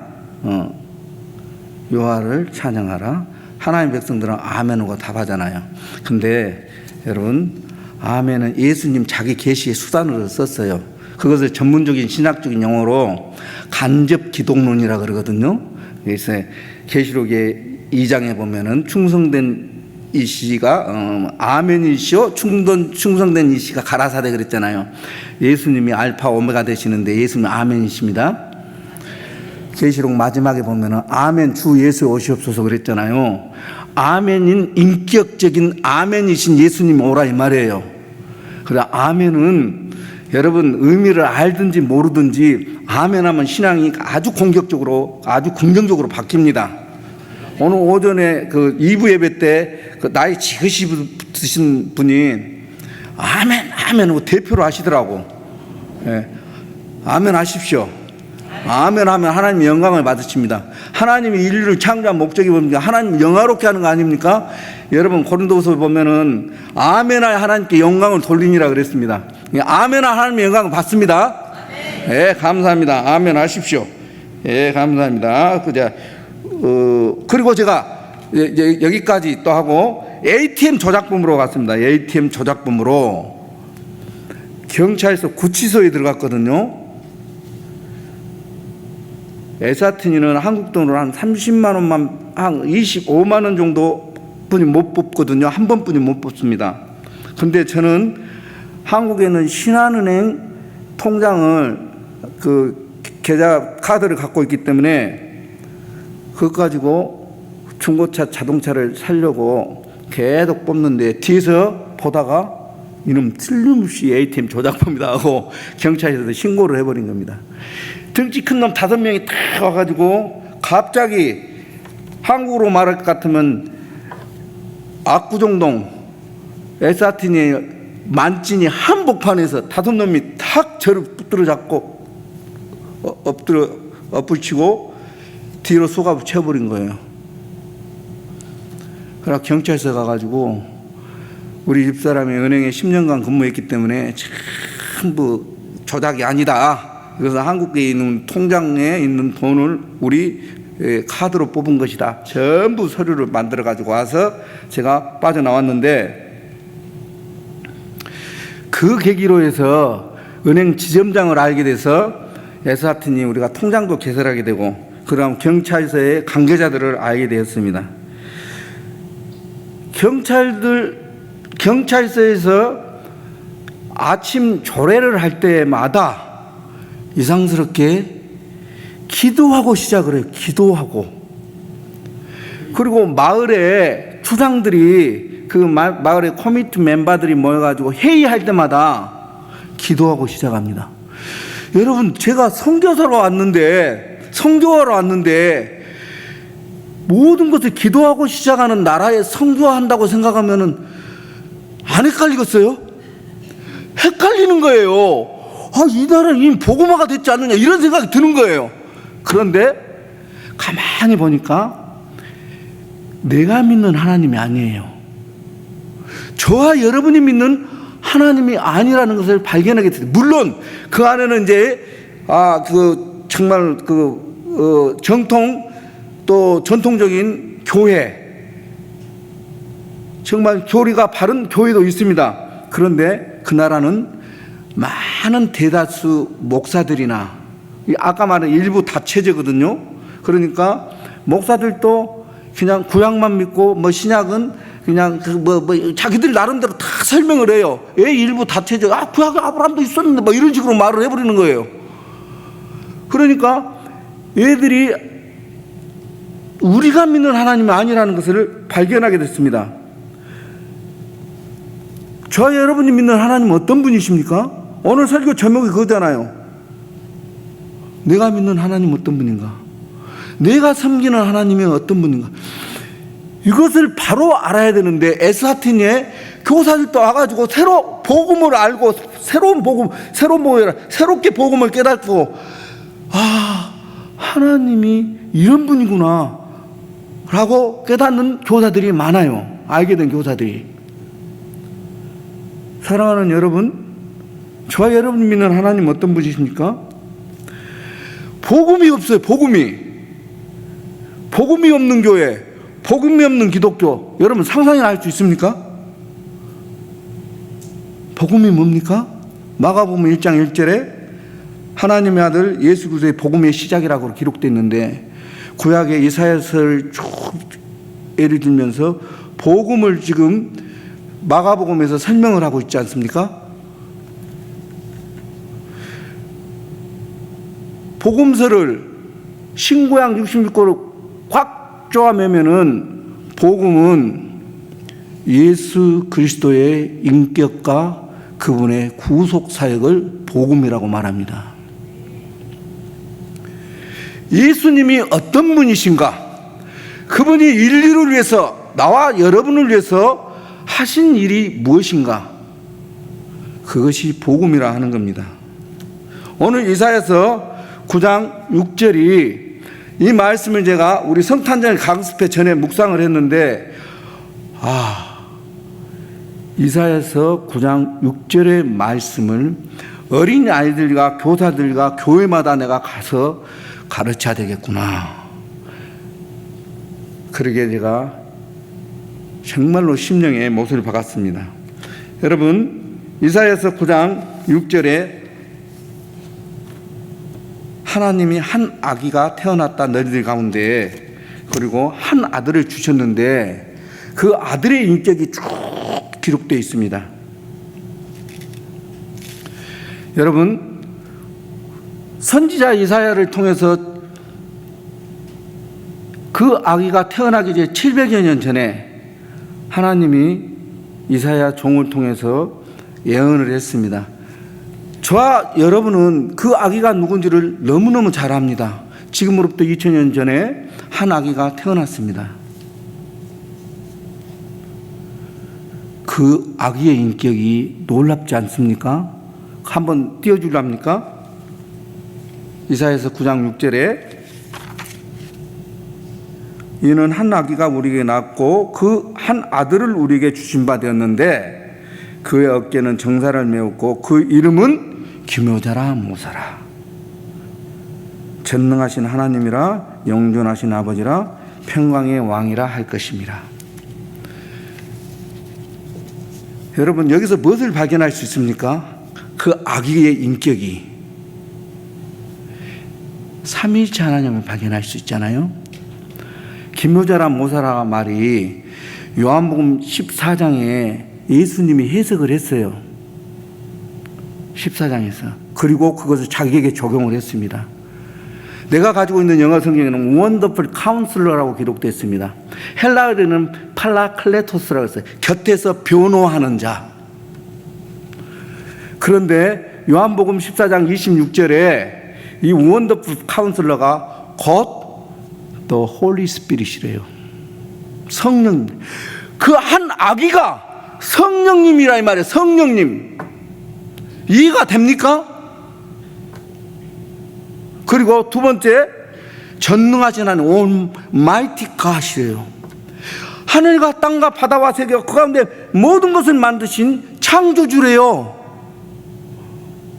여호와를 찬양하라. 하나님 백성들은 아멘하고 답하잖아요. 근데 여러분, 아멘은 예수님 자기 계시의 수단으로 썼어요. 그것을 전문적인 신학적인 용어로 간접 기독론이라 그러거든요. 그래서 계시록의 2장에 보면은 충성된 이 시가 아멘이시오, 충성된 이 시가 가라사대 그랬잖아요. 예수님이 알파 오메가 되시는데 예수님 아멘이십니다. 계시록 마지막에 보면은 아멘 주 예수 오시옵소서 그랬잖아요. 아멘인 인격적인 아멘이신 예수님 오라 이 말이에요. 그래, 아멘은 여러분 의미를 알든지 모르든지 아멘하면 신앙이 아주 공격적으로, 아주 긍정적으로 바뀝니다. 오늘 오전에 그 2부 예배 때 그 나이 지긋이신 분이 아멘 아멘 하고 대표로 하시더라고. 예. 아멘 하십시오. 아멘 하면 하나님의 영광을 받으십니다. 하나님이 인류를 창조한 목적이 뭡니까? 하나님 영화롭게 하는 거 아닙니까? 여러분 고린도서 보면은 아멘하여 하나님께 영광을 돌리니라 그랬습니다. 아멘하여 하나님의 영광을 받습니다. 예, 감사합니다. 아멘 하십시오. 예, 감사합니다. 그자 그리고 제가 여기까지 또 하고 ATM 조작범으로 갔습니다. ATM 조작범으로 경찰서 구치소에 들어갔거든요. 에스와티니는 한국 돈으로 한 30만 원만, 한 25만 원 정도 뿐이 못 뽑거든요. 한 번뿐이 못 뽑습니다. 근데 저는 한국에는 신한은행 통장을 계좌 카드를 갖고 있기 때문에 그것 가지고 중고차 자동차를 사려고 계속 뽑는데 뒤에서 보다가 이놈 틀림없이 ATM 조작범이다 하고 경찰에서 신고를 해버린 겁니다. 등치 큰 놈 5명이 다 와가지고 갑자기 한국으로 말할 것 같으면 압구정동 에스와티니 만진이 한복판에서 5놈이 탁 저를 붙들어 잡고 엎으치고 뒤로 쏘가 붙여버린 거예요. 그래서 경찰서 가가지고 우리 집사람이 은행에 10년간 근무했기 때문에 전부 조작이 아니다. 그래서 한국에 있는 통장에 있는 돈을 우리 카드로 뽑은 것이다. 전부 서류를 만들어 가지고 와서 제가 빠져나왔는데, 그 계기로 해서 은행 지점장을 알게 돼서 에스와티니 우리가 통장도 개설하게 되고, 그다음 경찰서의 관계자들을 알게 되었습니다. 경찰서에서 아침 조례를 할 때마다 이상스럽게 기도하고 시작을 해요. 기도하고. 그리고 마을에 추장들이 그 마을의 커미티 멤버들이 모여가지고 회의할 때마다 기도하고 시작합니다. 여러분, 제가 선교하러 왔는데 모든 것을 기도하고 시작하는 나라에 선교한다고 생각하면은 안 헷갈리겠어요? 헷갈리는 거예요. 이 나라는 이미 복음화가 됐지 않느냐 이런 생각이 드는 거예요. 그런데 가만히 보니까 내가 믿는 하나님이 아니에요. 저와 여러분이 믿는 하나님이 아니라는 것을 발견하게 됐어요. 물론 그 안에는 이제 정말 정통 또 전통적인 교회, 정말 교리가 바른 교회도 있습니다. 그런데 그 나라는 많은 대다수 목사들이나 아까 말한 일부 다체제거든요. 그러니까 목사들도 그냥 구약만 믿고 신약은 그냥 자기들 나름대로 다 설명을 해요. 왜 일부 다체제? 구약에 아브라함도 있었는데 이런 식으로 말을 해버리는 거예요. 그러니까 얘들이 우리가 믿는 하나님이 아니라는 것을 발견하게 됐습니다. 저와 여러분이 믿는 하나님은 어떤 분이십니까? 오늘 설교 제목이 그거잖아요. 내가 믿는 하나님은 어떤 분인가? 내가 섬기는 하나님이 어떤 분인가? 이것을 바로 알아야 되는데, 에스와티니에 교사들도 와가지고 새로 복음을 알고 새롭게 복음을 깨닫고, 하나님이 이런 분이구나 라고 깨닫는 교사들이 많아요. 알게 된 교사들이. 사랑하는 여러분, 저와 여러분이 믿는 하나님 어떤 분이십니까? 복음이 없어요. 복음이 없는 교회, 복음이 없는 기독교, 여러분 상상이나 할 수 있습니까? 복음이 뭡니까? 마가복음 1장 1절에 하나님의 아들 예수 그리스도의 복음의 시작이라고 기록되어 있는데, 구약의 이사야서를 쭉 예를 들면서 복음을 지금 마가복음에서 설명을 하고 있지 않습니까? 복음서를 신구약 66권을 꽉 쪼아매면은 복음은 예수 그리스도의 인격과 그분의 구속 사역을 복음이라고 말합니다. 예수님이 어떤 분이신가? 그분이 인류를 위해서, 나와 여러분을 위해서 하신 일이 무엇인가? 그것이 복음이라 하는 겁니다. 오늘 이사야서 9장 6절이, 이 말씀을 제가 우리 성탄절 강습회 전에 묵상을 했는데, 이사야서 9장 6절의 말씀을 어린 아이들과 교사들과 교회마다 내가 가서 가르쳐야 되겠구나. 그러게 제가 정말로 심령에 못을 박았습니다. 여러분, 이사야서 9장 6절에 하나님이 한 아기가 태어났다 너희들 가운데, 그리고 한 아들을 주셨는데 그 아들의 인격이 쭉 기록되어 있습니다. 여러분, 선지자 이사야를 통해서 그 아기가 태어나기 전에 700여 년 전에 하나님이 이사야 종을 통해서 예언을 했습니다. 저와 여러분은 그 아기가 누군지를 너무너무 잘 압니다. 지금으로부터 2000년 전에 한 아기가 태어났습니다. 그 아기의 인격이 놀랍지 않습니까? 한번 띄워주랍니까? 이사야서 9장 6절에 이는 한 아기가 우리에게 낳고 그 한 아들을 우리에게 주신 바 되었는데 그의 어깨는 정사를 메웠고 그 이름은 기묘자라 모사라. 전능하신 하나님이라 영존하신 아버지라 평강의 왕이라 할 것입니다. 여러분, 여기서 무엇을 발견할 수 있습니까? 그 아기의 인격이 삼위일체 하나님을 발견할 수 있잖아요. 기묘자라 모사라 말이 요한복음 14장에 예수님이 해석을 했어요. 14장에서. 그리고 그것을 자기에게 적용을 했습니다. 내가 가지고 있는 영어 성경에는 원더풀 카운슬러라고 기록되어 있습니다. 헬라어에는 팔라클레토스라고 했어요. 곁에서 변호하는 자. 그런데 요한복음 14장 26절에 이 원더풀 카운슬러가 곧 The Holy Spirit이래요. 성령. 그 한 아기가 성령님이라 이 말이에요. 성령님. 이해가 됩니까? 그리고 두 번째, 전능하신 하나님, Almighty God이래요. 하늘과 땅과 바다와 세계와 그 가운데 모든 것을 만드신 창조주래요.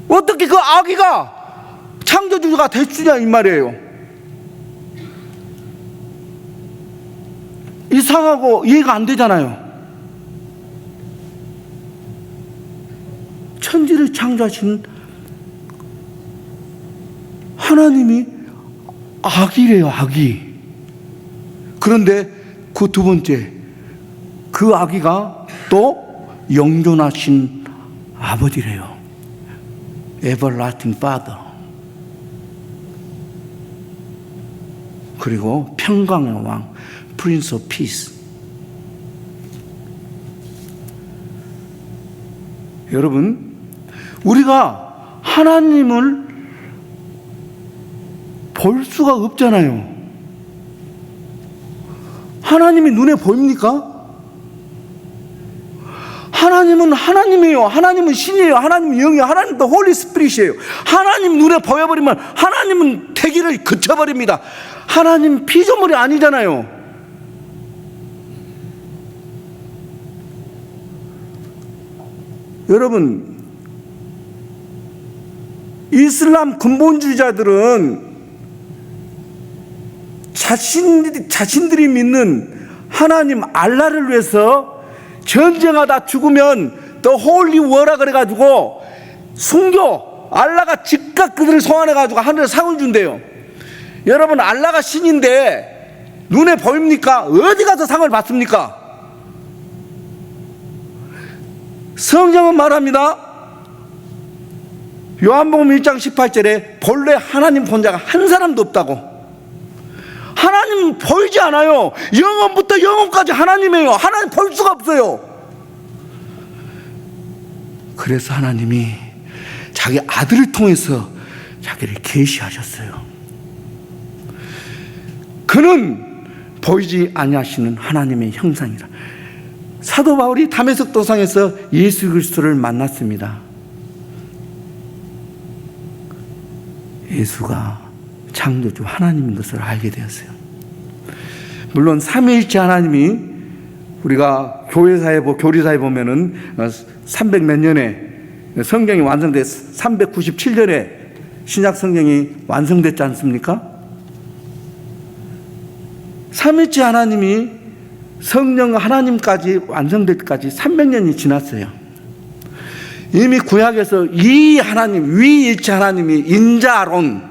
어떻게 그 아기가 창조주가 될 수냐 이 말이에요. 이상하고 이해가 안 되잖아요. 천지를 창조하신 하나님이 아기래요, 아기. 그런데 그 두 번째, 그 아기가 또 영존하신 아버지래요. Everlasting Father. 그리고 평강의 왕, Prince of Peace. 여러분, 우리가 하나님을 볼 수가 없잖아요. 하나님이 눈에 보입니까? 하나님은 하나님이에요. 하나님은 신이에요. 하나님은 영이에요. 하나님도 홀리 스피릿이에요. 하나님 눈에 보여버리면 하나님은 대기를 그쳐버립니다. 하나님 피조물이 아니잖아요. 여러분, 이슬람 근본주의자들은 자신들이 믿는 하나님 알라를 위해서 전쟁하다 죽으면 더 홀리 워라 그래가지고 순교, 알라가 즉각 그들을 소환해가지고 하늘에 상을 준대요. 여러분, 알라가 신인데 눈에 보입니까? 어디 가서 상을 받습니까? 성경은 말합니다. 요한복음 1장 18절에 본래 하나님 본자가 한 사람도 없다고. 하나님은 보이지 않아요. 영원부터 영원까지 하나님이에요. 하나님 볼 수가 없어요. 그래서 하나님이 자기 아들을 통해서 자기를 계시하셨어요. 그는 보이지 아니하시는 하나님의 형상이라. 사도 바울이 다메섹 도상에서 예수 그리스도를 만났습니다. 예수가 창조주 하나님인 것을 알게 되었어요. 물론 삼위일체 하나님이 우리가 교리사에 보면은 300 몇 년에 성경이 완성돼 397년에 신약 성경이 완성됐지 않습니까? 삼위일체 하나님이 성령 하나님까지 완성될 때까지 300년이 지났어요. 이미 구약에서 이 하나님, 위일체 하나님이 인자론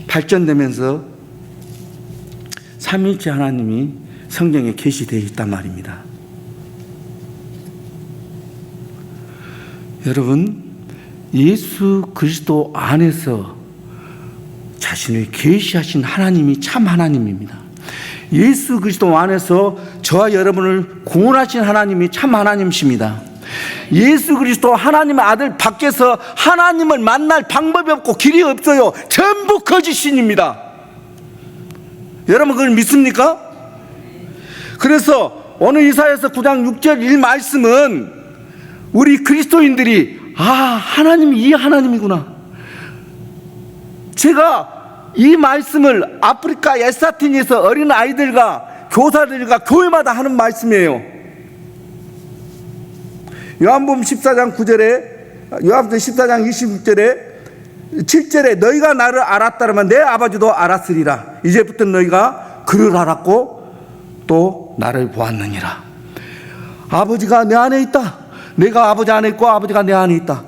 발전되면서 삼위일체 하나님이 성경에 계시되어 있단 말입니다. 여러분, 예수 그리스도 안에서 자신을 계시하신 하나님이 참 하나님입니다. 예수 그리스도 안에서 저와 여러분을 구원하신 하나님이 참 하나님이십니다. 예수 그리스도 하나님의 아들 밖에서 하나님을 만날 방법이 없고 길이 없어요. 전부 거짓신입니다. 여러분 그걸 믿습니까? 그래서 오늘 이사야서 9장 6절 1 말씀은 우리 그리스도인들이 하나님이 이 하나님이구나. 제가 이 말씀을 아프리카 에스와티니에서 어린 아이들과 교사들과 교회마다 하는 말씀이에요. 요한복음 14장 9절에, 요한복음 14장 26절에 7절에 너희가 나를 알았다면 내 아버지도 알았으리라. 이제부터 너희가 그를 알았고 또 나를 보았느니라. 아버지가 내 안에 있다. 내가 아버지 안에 있고 아버지가 내 안에 있다.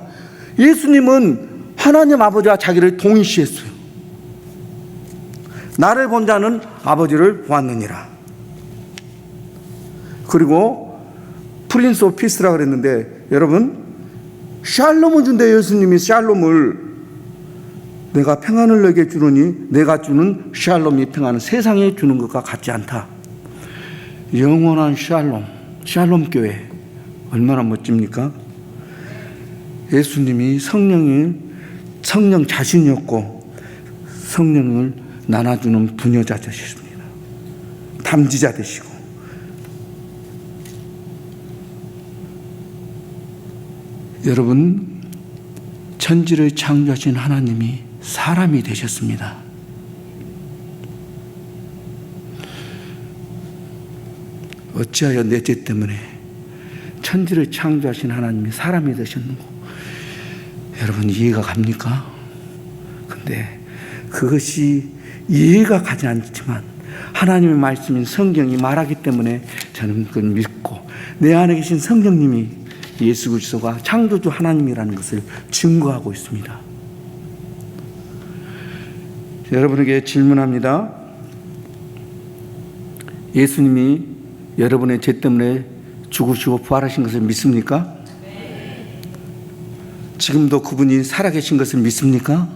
예수님은 하나님 아버지와 자기를 동일시했어요. 나를 본 자는 아버지를 보았느니라. 그리고 프린스 오브 피스라고 그랬는데, 여러분 샬롬을 준대. 예수님이 샬롬을, 내가 평안을 너에게 주노니 내가 주는 샬롬이 평안은 세상에 주는 것과 같지 않다. 영원한 샬롬, 샬롬 교회 얼마나 멋집니까? 예수님이 성령 자신이었고 성령을 나눠주는 부녀자 되셨습니다. 담지자 되시고. 여러분, 천지를 창조하신 하나님이 사람이 되셨습니다. 어찌하여 내 죄 때문에 천지를 창조하신 하나님이 사람이 되셨는고? 여러분 이해가 갑니까? 근데 그것이 이해가 가지 않지만 하나님의 말씀인 성경이 말하기 때문에 저는 그걸 믿고, 내 안에 계신 성령님이 예수 그리스도가 창조주 하나님이라는 것을 증거하고 있습니다. 여러분에게 질문합니다. 예수님이 여러분의 죄 때문에 죽으시고 부활하신 것을 믿습니까? 지금도 그분이 살아계신 것을 믿습니까?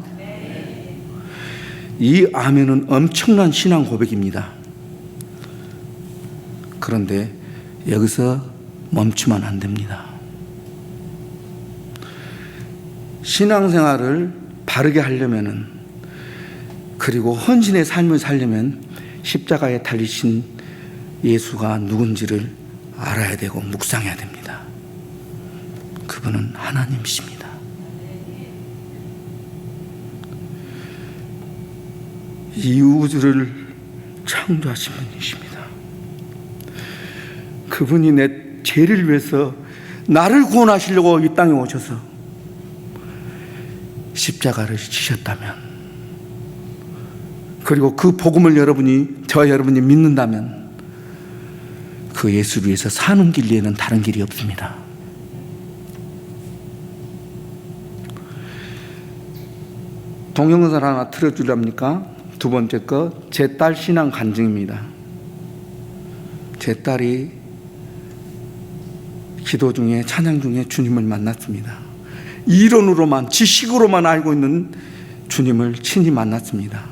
이 아멘은 엄청난 신앙 고백입니다. 그런데 여기서 멈추면 안 됩니다. 신앙생활을 바르게 하려면은, 그리고 헌신의 삶을 살려면 십자가에 달리신 예수가 누군지를 알아야 되고 묵상해야 됩니다. 그분은 하나님이십니다. 이 우주를 창조하신 분이십니다. 그분이 내 죄를 위해서 나를 구원하시려고 이 땅에 오셔서 십자가를 지셨다면, 그리고 그 복음을 저와 여러분이 믿는다면 그 예수를 위해서 사는 길 외에는 다른 길이 없습니다. 동영상 하나 틀어주렵니까? 두 번째 거, 제 딸 신앙 간증입니다. 제 딸이 기도 중에, 찬양 중에 주님을 만났습니다. 이론으로만, 지식으로만 알고 있는 주님을 친히 만났습니다.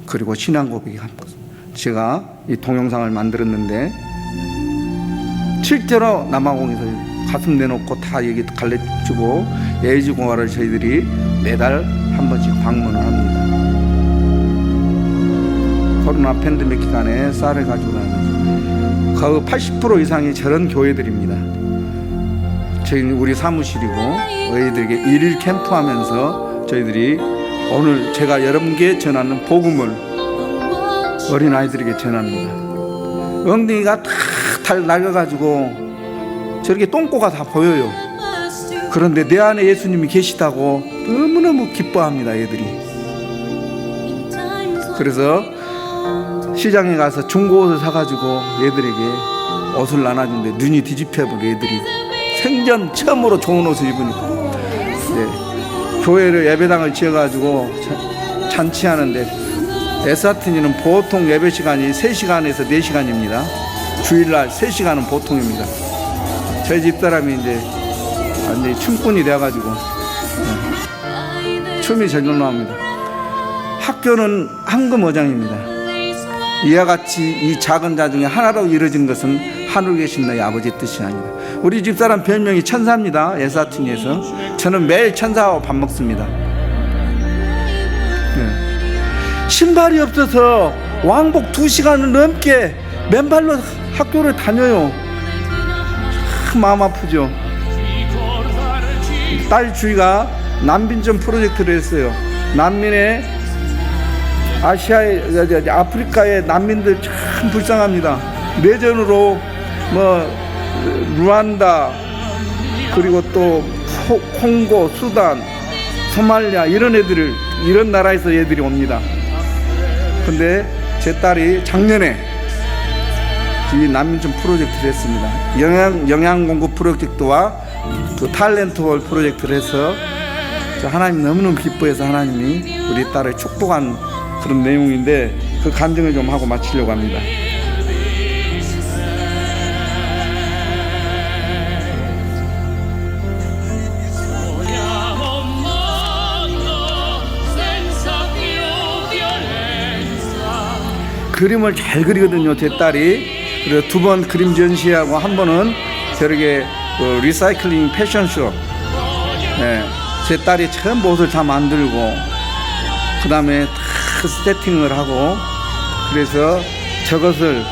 그리고 신앙 고백이 제가 이 동영상을 만들었는데, 실제로 남아공에서 가슴 내놓고 다 얘기 갈래주고 예지공화를 저희들이 매달 한 번씩 방문을 합니다. 코로나 팬데믹 기간에 쌀을 가지고 다니면서 거의 80% 이상이 저런 교회들입니다. 저희 우리 사무실이고, 저희들에게 일일 캠프하면서 저희들이 오늘 제가 여러분께 전하는 복음을 어린아이들에게 전합니다. 엉덩이가 탁 낡아가지고 저렇게 똥꼬가 다 보여요. 그런데 내 안에 예수님이 계시다고 너무너무 기뻐합니다, 애들이. 그래서 시장에 가서 중고 옷을 사가지고 애들에게 옷을 나눠주는데 눈이 뒤집혀버려. 애들이 생전 처음으로 좋은 옷을 입으니까. 네. 교회를 예배당을 지어가지고 잔치하는데 에스와티니는 보통 예배 시간이 3시간에서 4시간입니다. 주일날 3시간은 보통입니다. 저희 집사람이 이제 완전히 춤꾼이 되어가지고 춤이 절로 나옵니다. 학교는 황금어장입니다. 이와 같이 이 작은 자 중에 하나로 이루어진 것은 하늘에 계신 너희 아버지의 뜻이 아니다. 우리 집사람 별명이 천사입니다. 에스와티니에서. 저는 매일 천사하고 밥 먹습니다. 네. 신발이 없어서 왕복 2시간을 넘게 맨발로 학교를 다녀요. 참 마음 아프죠. 딸 주희가 난빈전 프로젝트를 했어요. 난민의 아프리카의 난민들 참 불쌍합니다. 내전으로 루안다, 그리고 또 콩고, 수단, 소말리아 이런 나라에서 애들이 옵니다. 근데 제 딸이 작년에 이 난민촌 프로젝트를 했습니다. 영양 공급 프로젝트와 그 탤런트홀 프로젝트를 해서 하나님 너무너무 기뻐해서 하나님이 우리 딸을 축복한 그런 내용인데 그 간증을 좀 하고 마치려고 합니다. 그림을 잘 그리거든요, 제 딸이. 그래서 2번 그림 전시하고 한 번은 저렇게 리사이클링 패션쇼. 네, 제 딸이 처음 옷을 다 만들고 그 다음에 다 세팅을 하고, 그래서 저것을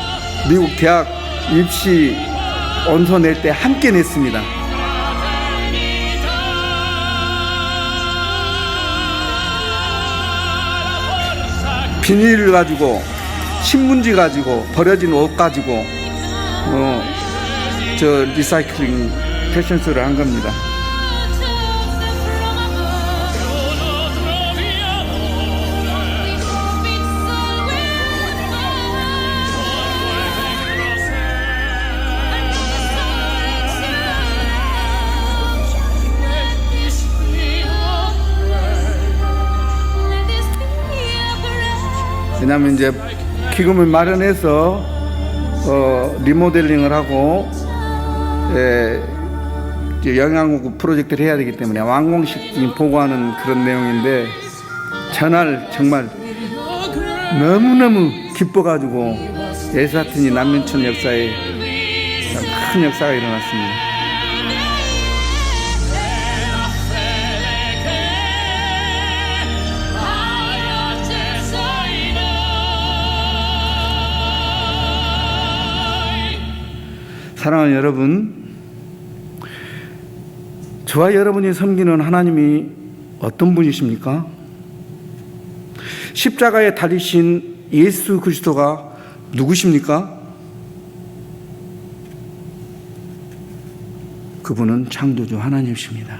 미국 대학 입시 원서 낼 때 함께 냈습니다. 비닐을 가지고, 신문지 가지고, 버려진 옷 가지고 저 리사이클링 패션쇼를 한 겁니다. 왜냐하면 이제 기금을 마련해서 리모델링을 하고 영양공급 프로젝트를 해야 되기 때문에 완공식 보고하는 그런 내용인데, 전날 정말 너무너무 기뻐가지고 에스와티니 난민촌 역사에 큰 역사가 일어났습니다. 사랑하는 여러분, 저와 여러분이 섬기는 하나님이 어떤 분이십니까? 십자가에 달리신 예수 그리스도가 누구십니까? 그분은 창조주 하나님이십니다.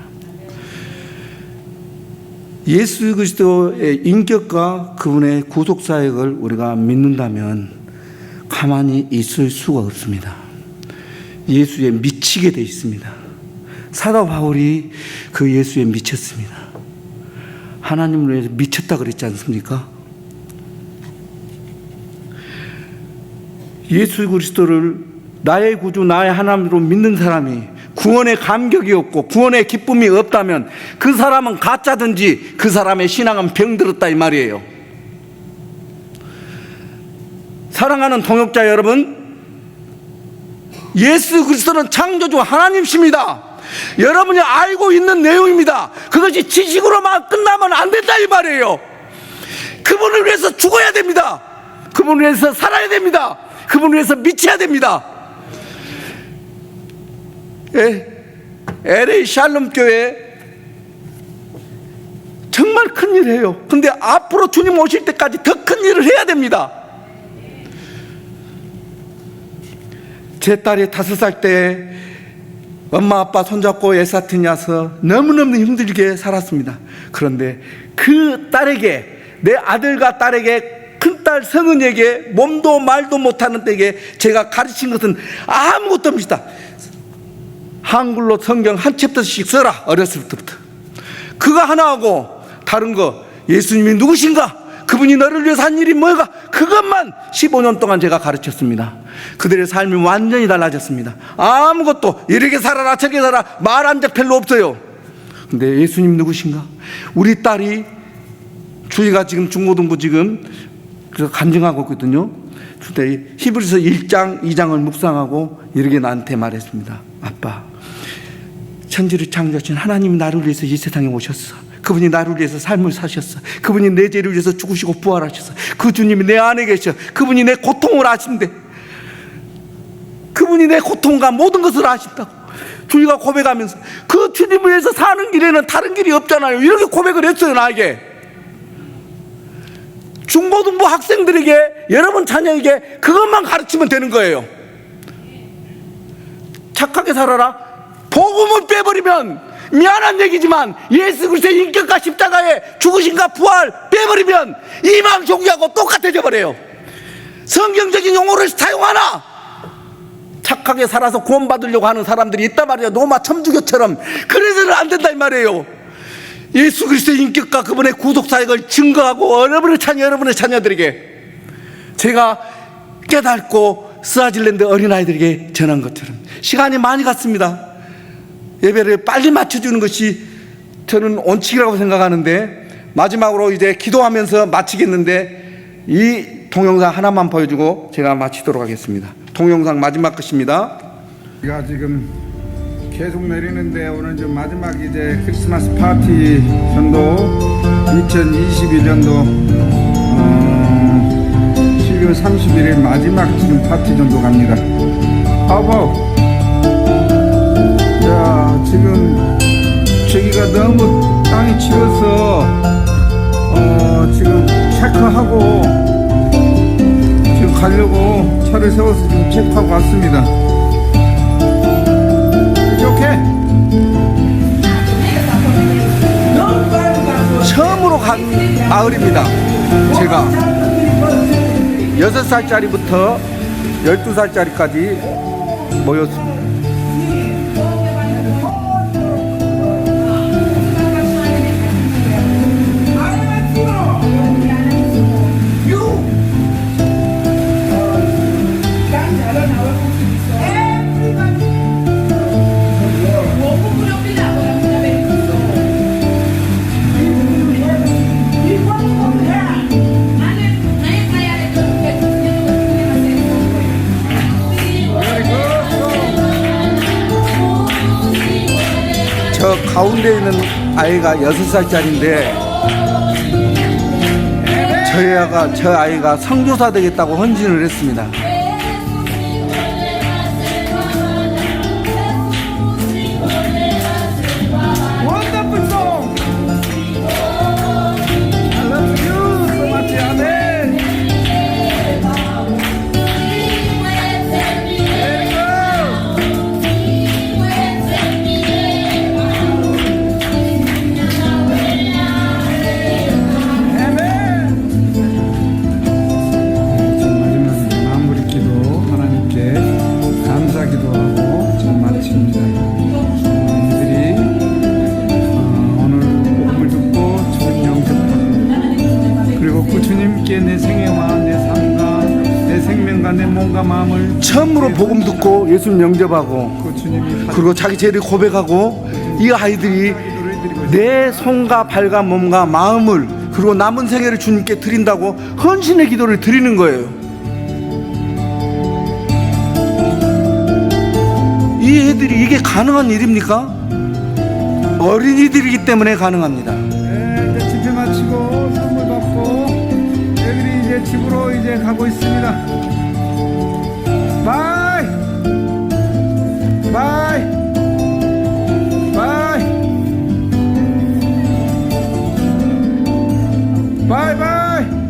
예수 그리스도의 인격과 그분의 구속사역을 우리가 믿는다면 가만히 있을 수가 없습니다. 예수에 미치게 되어 있습니다. 사도 바울이 그 예수에 미쳤습니다. 하나님을 위해서 미쳤다 그랬지 않습니까? 예수 그리스도를 나의 구주, 나의 하나님으로 믿는 사람이 구원의 감격이 없고 구원의 기쁨이 없다면 그 사람은 가짜든지 그 사람의 신앙은 병들었다 이 말이에요. 사랑하는 동역자 여러분, 예수 그리스도는 창조주 하나님이십니다. 여러분이 알고 있는 내용입니다. 그것이 지식으로만 끝나면 안 된다 이 말이에요. 그분을 위해서 죽어야 됩니다. 그분을 위해서 살아야 됩니다. 그분을 위해서 미쳐야 됩니다. LA 샬롬 교회 정말 큰일 해요. 근데 앞으로 주님 오실 때까지 더 큰 일을 해야 됩니다. 제 딸이 5살 때 엄마 아빠 손잡고 에스와티니 와서 너무너무 힘들게 살았습니다. 그런데 그 딸에게, 내 아들과 딸에게, 큰 10살 성은에게 몸도 말도 못하는 때에 제가 가르친 것은 아무것도 없습니다. 한글로 성경 한 챕터씩 써라. 어렸을 때부터 그거 하나하고 다른 거 예수님이 누구신가, 그분이 너를 위해서 한 일이 뭐가, 그것만 15년 동안 제가 가르쳤습니다. 그들의 삶이 완전히 달라졌습니다. 아무것도 이렇게 살아라 저렇게 살아라 말한 적 별로 없어요. 근데 예수님 누구신가, 우리 딸이 주희가 지금 중고등부 지금 간증하고 있거든요. 그때 히브리서 1장 2장을 묵상하고 이렇게 나한테 말했습니다. 아빠, 천지를 창조하신 하나님이 나를 위해서 이 세상에 오셨어. 그분이 나를 위해서 삶을 사셨어. 그분이 내 죄를 위해서 죽으시고 부활하셨어. 그 주님이 내 안에 계셔. 그분이 내 고통을 아신대. 그분이 내 고통과 모든 것을 아신다고 주희가 고백하면서, 그 주님을 위해서 사는 길에는 다른 길이 없잖아요. 이렇게 고백을 했어요. 나에게. 중고등부 학생들에게, 여러분 자녀에게 그것만 가르치면 되는 거예요. 착하게 살아라. 복음을 빼버리면, 미안한 얘기지만 예수 그리스도의 인격과 십자가의 죽으심과 부활 빼버리면 이방 종교하고 똑같아져 버려요. 성경적인 용어를 사용하나 착하게 살아서 구원받으려고 하는 사람들이 있단 말이에요. 로마 천주교처럼. 그래서는 안 된다 이 말이에요. 예수 그리스도의 인격과 그분의 구속 사역을 증거하고 여러분의 자녀들에게 제가 깨닫고 스와질랜드 어린아이들에게 전한 것처럼 시간이 많이 갔습니다. 예배를 빨리 맞춰주는 것이 저는 원칙이라고 생각하는데, 마지막으로 이제 기도하면서 마치겠는데 이 동영상 하나만 보여주고 제가 마치도록 하겠습니다. 동영상 마지막 것입니다. 비가 지금 계속 내리는데 오늘 좀 마지막 이제 크리스마스 파티 전도 2021년도 12월 31일 마지막 지금 파티 전도 갑니다. 하고 자, 지금 저기가 너무 땅이 치워서 지금 체크하고 지금 가려고 차를 세워서 지금 체크하고 왔습니다. 오케이. 처음으로 간 마을입니다. 제가 6살짜리부터 12살짜리까지 모였습니다. 저 가운데 있는 아이가 6살짜리인데 저 아이가 선교사 되겠다고 헌신을 했습니다. Wonderful song. I love you so much. 아멘. 내 생애와 내 삶과 내 생명과 내 몸과 마음을 처음으로 복음 듣고 예수님 영접하고 그리고 자기 죄를 고백하고 이 아이들이 내 손과 발과 몸과 마음을 그리고 남은 생애를 주님께 드린다고 헌신의 기도를 드리는 거예요. 이 애들이 이게 가능한 일입니까? 어린이들이기 때문에 가능합니다. 네, 이제 집회 마치고 선물 받고 이제 집으로 이제 가고 있습니다. 바이 바이 바이 바이 바이.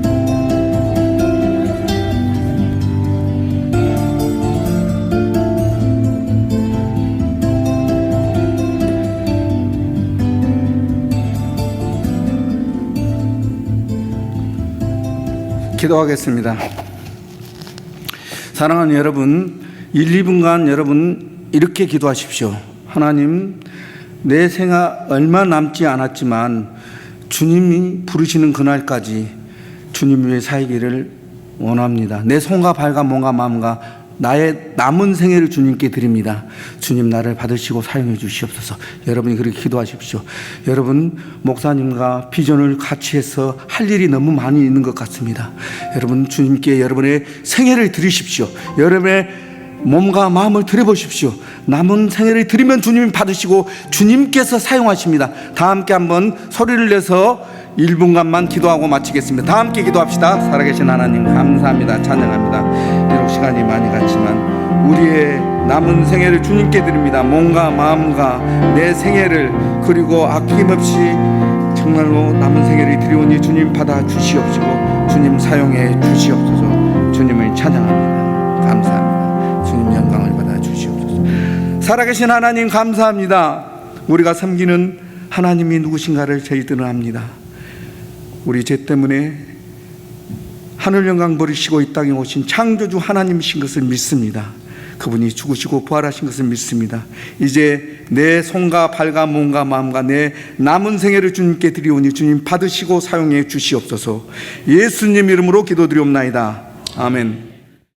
기도하겠습니다. 사랑하는 여러분, 1, 2분간 여러분 이렇게 기도하십시오. 하나님, 내 생활 얼마 남지 않았지만 주님이 부르시는 그날까지 주님 위해 살기를 원합니다. 내 손과 발과 몸과 마음과 나의 남은 생애를 주님께 드립니다. 주님, 나를 받으시고 사용해 주시옵소서. 여러분이 그렇게 기도하십시오. 여러분, 목사님과 비전을 같이 해서 할 일이 너무 많이 있는 것 같습니다. 여러분, 주님께 여러분의 생애를 드리십시오. 여러분의 몸과 마음을 드려보십시오. 남은 생애를 드리면 주님이 받으시고 주님께서 사용하십니다. 다 함께 한번 소리를 내서 1분간만 기도하고 마치겠습니다. 다 함께 기도합시다. 살아계신 하나님, 감사합니다. 찬양합니다. 비록 시간이 많이 갔지만 우리의 남은 생애를 주님께 드립니다. 몸과 마음과 내 생애를, 그리고 아낌없이 정말로 남은 생애를 드리오니 주님 받아 주시옵시고 주님 사용해 주시옵소서. 주님을 찬양합니다. 감사합니다. 주님 영광을 받아 주시옵소서. 살아계신 하나님, 감사합니다. 우리가 섬기는 하나님이 누구신가를 저희들은 압니다. 우리 죄 때문에 하늘 영광 버리시고 이 땅에 오신 창조주 하나님이신 것을 믿습니다. 그분이 죽으시고 부활하신 것을 믿습니다. 이제 내 손과 발과 몸과 마음과 내 남은 생애를 주님께 드리오니 주님 받으시고 사용해 주시옵소서. 예수님 이름으로 기도드리옵나이다. 아멘.